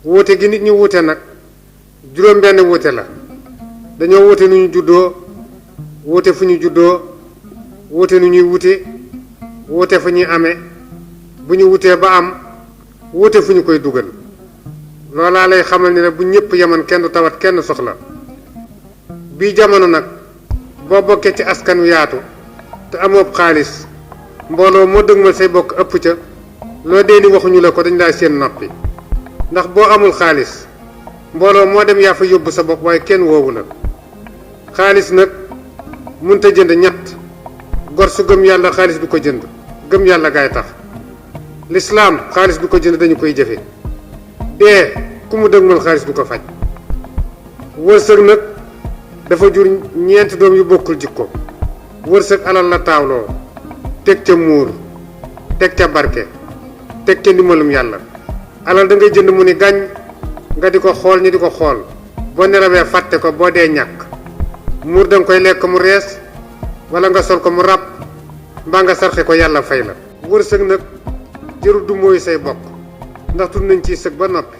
wuute gi nit ñi wuute nag juróom benn wuute la dañoo wuute nu ñu juddoo wuute fu ñu juddoo wuute nu ñuy wute wuute fu ñuy amee bu ñu wutee ba am wuute fu ñu koy dugal loolaa lay xamal ni ne bu ñëpp yeman kenn du tawat kenn soxla bii jamono nag boo bokkee ci askan wi yaatu te amoob xaalis mbooloo moo dëgmal say bokk ëpp ca loo dee ni waxuñu la ko dañ laa seen noppi ndax boo amul xaalis mbooloo moo dem yaa fa yóbbu sa bopp waaye kenn woowu la xaalis nag mënta jënd ñett gor su gëm yàlla xaalis du ko jënd gëm yàlla gaay tax lislaam xaalis du ko jënd dañu koy jëfe dee ku mu dëgmal xaalis du ko faj wërsëg nag dafa jur ñeenti doom yu bokkul jikko wërsëg alal la taawloo teg ca muur teg ca barke teg ca ndimbalum yàlla alal da ngay jënd mu ni gàññ nga di ko xool ñi di ko xool boo nelawee fàtte ko boo dee ñàkk muur da nga koy lekk mu rees wala nga sol ko mu ràpp mbaa nga sarxe ko yàlla fay la wërsëg nag jërul du mooy say bokk ndax tudd nañ ciy sëg ba noppi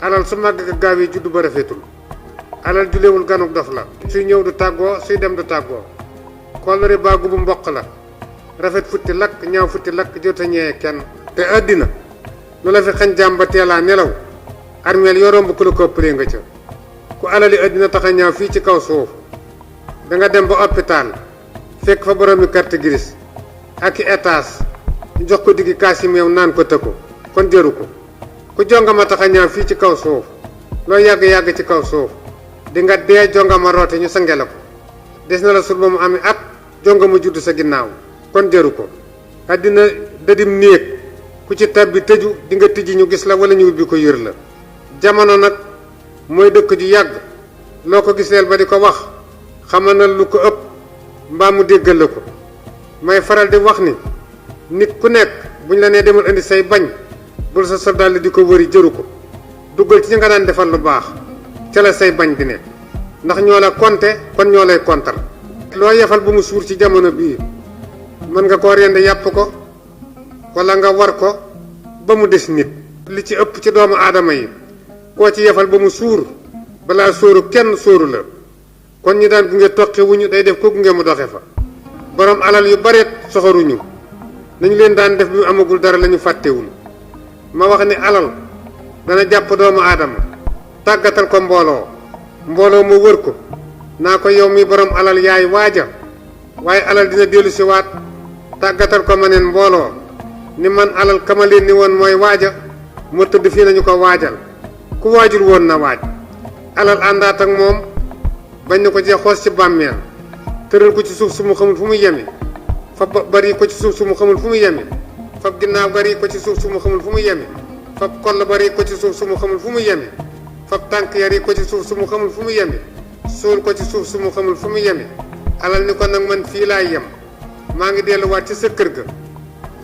alal su màgg ka gaaw yi juddu ba rafetul alal julewul ganuk dof la suy ñëw du tàggoo suy dem du tàggoo kóllëre baa gubu mboq la rafet futti lakk ñaaw futti lakk jota ñee kenn te àddina lu la fi xañ jàmm ba teelaa nelaw armeel yoo romb ku la ko ëppalee nga ca ku alali àddina tax a ñaaw fii ci kaw suuf da nga dem ba hôpital fekk fa boroomi carte grise ak i étage ñu jox ko diggi kaasi meew naan ko tëkko kon jëru ko ku jongama tax a ñaaw fii ci kaw suuf loo yàgg-yàgg ci kaw suuf di nga dee jongama roote ñu sange la ko des na la sul ba mu amee at jongama judd sa ginnaaw kon jëru ko àddina dadim néeg ku ci tabbi tëju di nga tijji ñu gis la wala ñu ubbi ko yër la jamono nag mooy dëkk ju yàgg loo ko giseel ba di ko wax xamal na lu ko ëpp mbaa mu déggal la ko may faral di wax ni nit ku nekk buñ la nee demal indi say bañ bul sa soldat di ko wëri jëru ko duggal ci ñi nga daan defal lu baax ca la say bañ di ne ndax ñoo la konte kon ñoo lay kontar loo yefal bu mu suur ci jamono bii mën nga koo rende yàpp ko wala nga war ko ba mu des nit li ci ëpp ci doomu aadama yi koo ci yefal ba mu suur balaa sóoru kenn sóoru la kon ñi daan gunge toqi wuñu day def ko gunge mu doxe fa borom alal yu bareet soxoruñu nañu leen daan def bi mu amagul dara lañu fàttewul ma wax ni alal dana jàpp doomu aadama tàggatal ko mbooloo mu wër ko naa ko yow mi borom alal yaay waaja waaye alal dina dellu si waat tàggatal ko ma neen mbooloo ni man alal kama leen ni woon mooy waaja ma tëdd fii nañu ko waajal ku waajul woon na waaj alal àndaat ak moom bañ na ko cee xoos ci bàmmeel tëral ko ci suuf su mu xamul fu mu yemi fab bari ko ci suuf su mu xamul fu mu yemi fab ginnaaw bari ko ci suuf su mu xamul fu mu yemi fab koll bari ko ci suuf su mu xamul fu mu yemi fab tànk yari ko ci suuf su mu xamul fu mu yemi suul ko ci suuf su mu xamul fu mu yemi alal ni ko nag man fii laay yem maa ngi delluwaat ci sa kër ga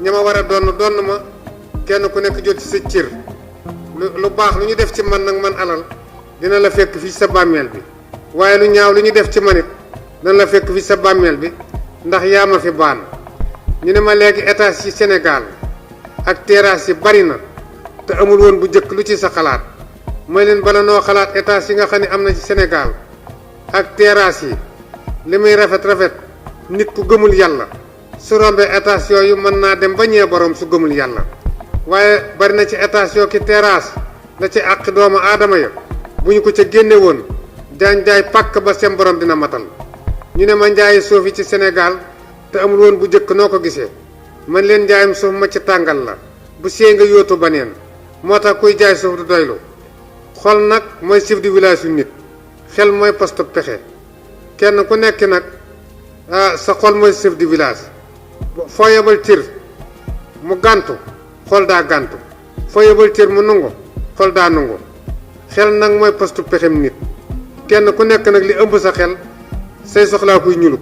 ña ma war a donn ma kenn ku nekk jot ci sa cër lu baax lu ñu def ci man nag man alal dina la fekk fii sa bàmmeel bi waaye lu ñaaw lu ñu def ci manit dina la fekk fii sa bàmmeel bi ndax yaa ma fi baan ñu ne ma léegi étage yi Sénégal ak terrasse yi bari na te amul woon bu njëkk lu ci sa xalaat mooy leen bala noo xalaat étage yi nga xam ne am na ci Sénégal ak terrasse yi li muy rafet nit ku gëmul yàlla su rombee étage yooyu mën naa dem ba ñee borom su gëmul yàlla waaye bari na ci étage yoo ki terrasse la ci àq doomu aadama ya bu ñu ko ca génne woon daañ jaay pàkk ba seen borom dina matal ñu ne ma njaayi suuf yi ci Sénégal te amul woon bu njëkk noo ko gisee man leen njaayam suuf ma ci tàngal la bu see nga yóotu baneen moo tax kuy jaay suuf du doylu xol nag mooy chef de village yu nit xel mooy poste pexe kenn ku nekk nag sa xol mooy chef de village foo yebal cër mu gàntu xol daa gàntu foo yebal cër mu nungu xol daa nungu xel nag mooy poste pexem nit kenn ku nekk nag li ëmb sa xel say soxlaa kuy ñulub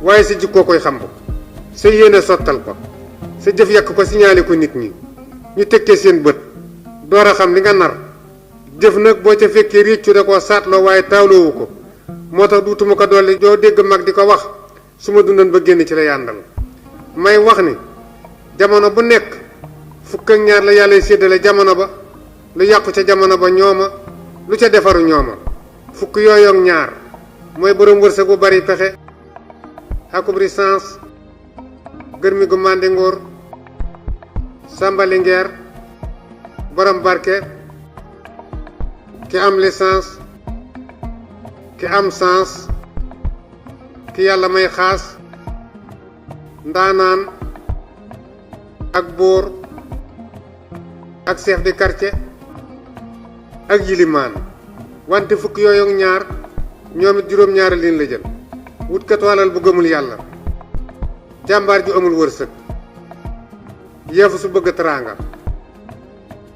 waaye sa jikkoo koy xamb sa yéene sottal ko sa jëf yàq ko signalé ko nit ñi ñu tekkee seen bët door a xam li nga nar jëf nag boo ca fekkee réccu da koo saatloo waaye taawloowu ko moo tax duutuma ko dolli joo dégg mag di ko wax su ma dundoon ba génn ci la yàndal may wax ni jamono bu nekk fukk ak ñaar la yàlla séddale jamono ba lu yàqu ca jamono ba ñooma lu ca defaru ñooma. fukk yooyu ak ñaar mooy borom wërsëg bu bari pexe akub licence gërmi gu màndi nguur sàmbali ngeer borom barke ki am licence ki am sens ki yàlla may xaas ndaanaan ak buur ak chef de quartier ak yilimaan. wante fukk yooyu ak ñaar ñoom it juróom-ñaari liin la jël wutkatu alal bu gëmul yàlla jàmbaar ju amul wërsëg yeefu su bëgg teraanga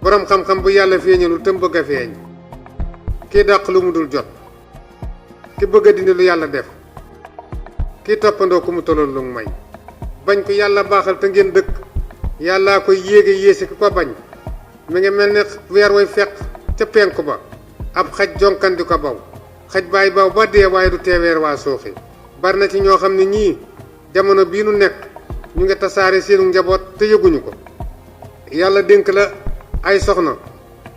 borom xam-xam bu yàlla feeñalul te mu bëgg a feeñ kii dàq lu mu dul jot ki bëgg a dindi lu yàlla def kii toppandoo ku mu tolloon lu may bañ ko yàlla baaxal te ngeen dëkk yàllaa koy yéege yéesi ki ko bañ mi ngi mel ne weer way fekk ca penku ba ab xaj jonkan di ko baw xaj baay baw ba dee waaye du teeweer waa suuxi bari na ci ñoo xam ne ñii jamono bii nu nekk ñu ngi tasaare seenu njaboot te yëguñu ko yàlla dénk la ay soxna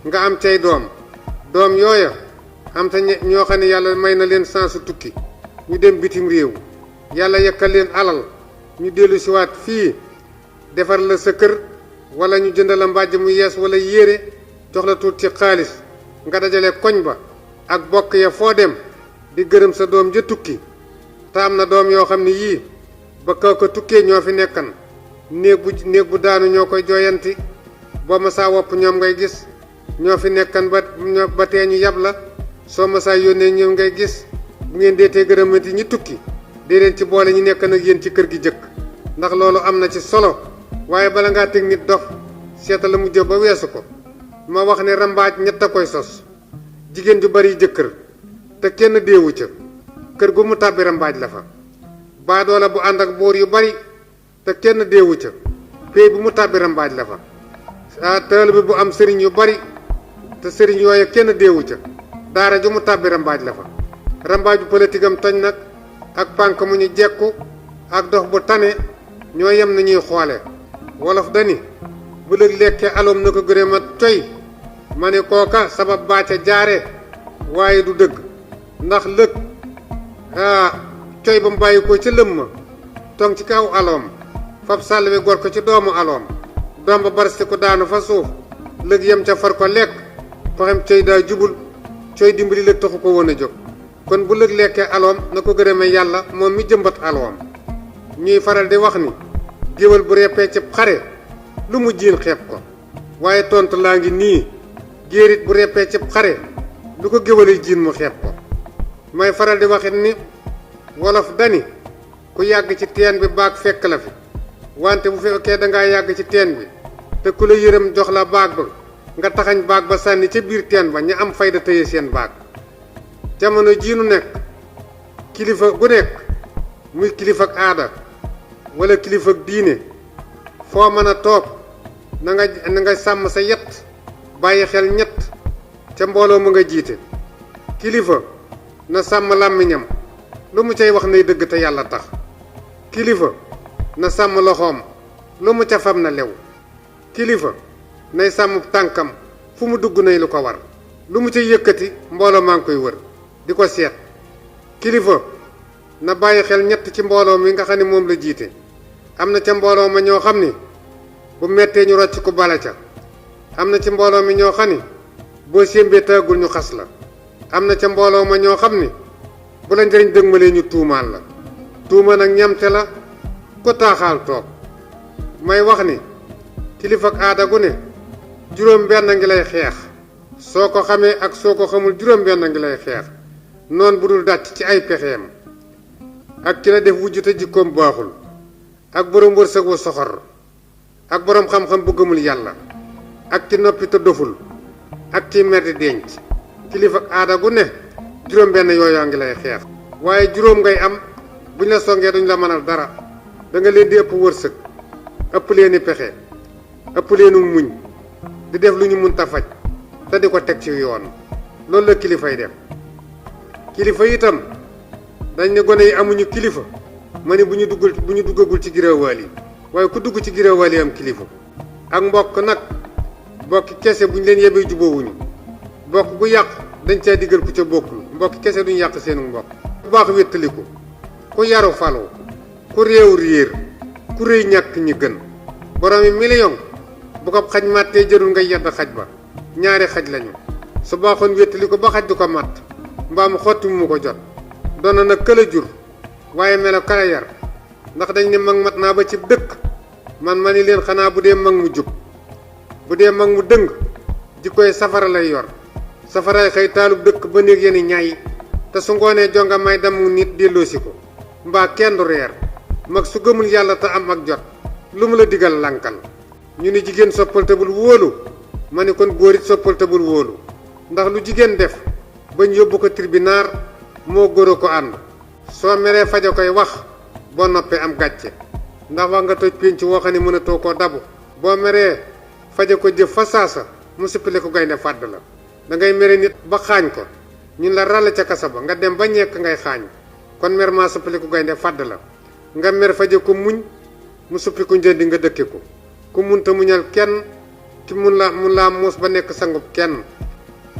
nga am cay doom yooya am te ñoo xam ne yàlla may na leen sansu tukki ñu dem bitim réew yàlla yekkal leen alal ñu dellu siwaat fii defar la sa kër wala ñu jënd la mbàjj mu yees wala yére jox la tuut ci xaalis nga dajale koñ ba ak bokk ya foo dem di gërëm sa doom ja tukki te am na doom yoo xam ne yii ba kaw ko tukkee ñoo fi nekkan néeg bu daanu ñoo koy jooyanti boo ma saa wopp ñoom ngay gis ñoo fi nekkan ba tee ñu yab la soo ma saa yónnee ñoom ngay gis bu ngeen deetee gërëmati ñi tukki dee leen ci boole ñi nekkan ak yéen ci kër gi jëkk ndax loolu am na ci solo waaye bala ngaa teg nit dof seetal la mu jëf ba weesu ko ma wax ne rambaaj ñett a koy sos jigéen ju bari jëkkër te kenn deewu ca kër gu mu tàbbi rambaaj la fa baadoola bu ànd ak boor yu bari te kenn deewu ca pey bu mu tàbbi rambaaj la fa taalibe bu am sëriñ yu bari te sëriñ yooyu kenn deewu ca daara ju mu tàbbi rambaaj la fa rambaaju politique am toñ nag ak pànk mu ñu jekku ak dox bu tane ñoo yem na ñuy xoole wolof dani bu lëg lekkee aloom na ko gëne ma coy ma ne kooka sabab baa ca jaare waaye du dëgg ndax lëg coy ba mu bàyyi ko ca lëm ma tong ci kaw aloom fab sàll gor ko ci doomu aloom doom ba barasti ko daanu fa suuf lëg yem ca far ko lekk paxam coy daa jubul coy dimbali lëg taxu ko woon a jóg kon bu lëg lekkee aloom na ko gërëme yàlla moom mi jëmbat aloom ñuy faral di wax ni géwél bu reppee ci xare lu mu jiin xeeb ko waaye tontu laa ngi nii géerit bu reppee ci xare lu ko géwéli jiin mu xeeb ko may faral di waxit ni wolof dani ku yàgg ci teen bi baag fekk la fi wante bu fekkee dangaa yàgg ci teen bi te ku la yërëm jox la baag ba nga taxañ baag ba sànni ca biir teen ba ña am fayda tëye seen baag jamono jii nu nekk kilifa gu nekk muy kilifa ak aada wala kilifa ak diine foo mën a toog na nga sàmm sa yett bàyyi xel ñett ca mbooloo mu nga jiite kilifa na sàmm làmmiñam lu mu cay wax nay dëgg te yàlla tax kilifa na sàmm loxoom lu mu ca fam na lew kilifa nay sàmm tànkam fu mu dugg nay lu ko war lu mu ca yëkkati mbooloo maa ngi koy wër di ko seet kilifa na bàyyi xel ñett ci mbooloo mi nga xam ne moom la jiite am na ca mbooloo ma ñoo xam ni bu mettee ñu rocc ku bala ca am na ci mbooloo mi ñoo xam ni boo sémbee tàggul ñu xas la am na ca mbooloo ma ñoo xam ni bu la njëriñ dëgmalee ñu tuumaal la tuuma nag ñamte la ku taaxaal toog may wax ni kilifa ak aada gu ne juróom benn ngi lay xeex soo ko xamee ak soo ko xamul juróom benn ngi lay xeex noon bu dul dàcc ci ay pexeem ak ki la def wujj te jikkoom baaxul ak borom wërsëg wu soxor ak borom xam-xam bu gëmul yàlla ak ci noppi te doful ak ci mer di denc kilifa ak aada gu ne juróom benn yooyaa ngi lay xeex waaye juróom ngay am buñ la songee duñ la mënal dara da nga leen di ëpp wërsëg ëpp leeni pexe ëpp leenu muñ di def lu ñu munta faj te di ko teg ci yoon loolu la kilifay def kilifa itam dañ ne gone yi amuñu kilifa ma ne bu ñu duggagul ci giraawaal yi waaye ku dugg ci giraawaal yi am kilifa ak mbokk nag bokki kese buñ leen yebee jubóowuñu bokk bu yàq dañ caa diggal ku ca bokkul mbokki kese duñ yàq seenu mbokk bu baax wéttaliku ku yaru falu ku réew réer ku rëy ñàkk ñi gën boroomi million bu ko xaj màttee jërul ngay yedd xaj ba ñaari xaj lañu su baaxoon wéttaliku ba xaj du ko màtt mbaa mu xotti mu ko jot doona nag këla jur waaye melo kala yar ndax dañ ne mag mat naa ba ci dëkk man ma ni leen xanaa bu dee mag mu jub bu dee mag mu dëng jikkoy safara lay yor safaray xëy taalub dëkk ba néeg yeni ñaay te su ngoonee jonga may damu nit delloosi ko mbaa kenn du reer mag su gëmul yàlla te am ak jot lu mu la digal lankal ñu ni jigéen soppal te bul wóolu ma ni kon góor it soppal te bul wóolu ndax lu jigéen def bañ yóbbu ko tribunal moo góor a ko ànd soo meree faja koy wax boo noppee am gàcce ndax wax nga toj pénc woo xam ne mënatoo koo dabu boo meree faja ko jëf fa saasa mu sippile ko gaynde fàdd la da ngay mere nit ba xaañ ko ñun la ràll ca kasa ba nga dem ba ñekk ngay xaañ kon mer maa sippile ko gaynde fàdd la nga mer faja ko muñ mu suppi ko njëndi nga dëkke ko ku munta muñal kenn ki mun laa muus ba nekk sangub kenn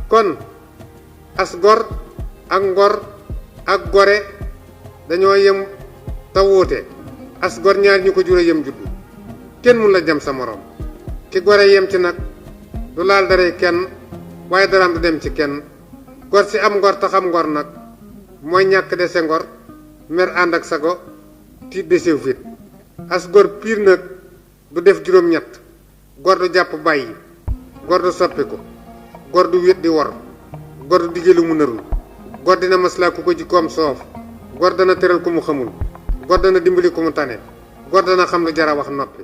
kon as gor ak ngor ak gore dañoo yem te wuute as gor ñaar ñu ko jur a yem juddu kenn mun la jam sa morom ki gore yem ci nag du laal dara kenn waaye daraam du dem ci kenn gor si am ngor te xam ngor nag mooy ñàkk dese ngor mer ànd ak sago tiit desew fit as gor piir nag du def juróom-ñett gor du jàpp bàyyi gor du soppiku gor du wét di wor gor du digge lu mu narul gor dina maslaa ku ko jikkoom soof gor dana teral ku mu xamul gor dana dimbali ku mu tane gor dana xam lu jara wax noppi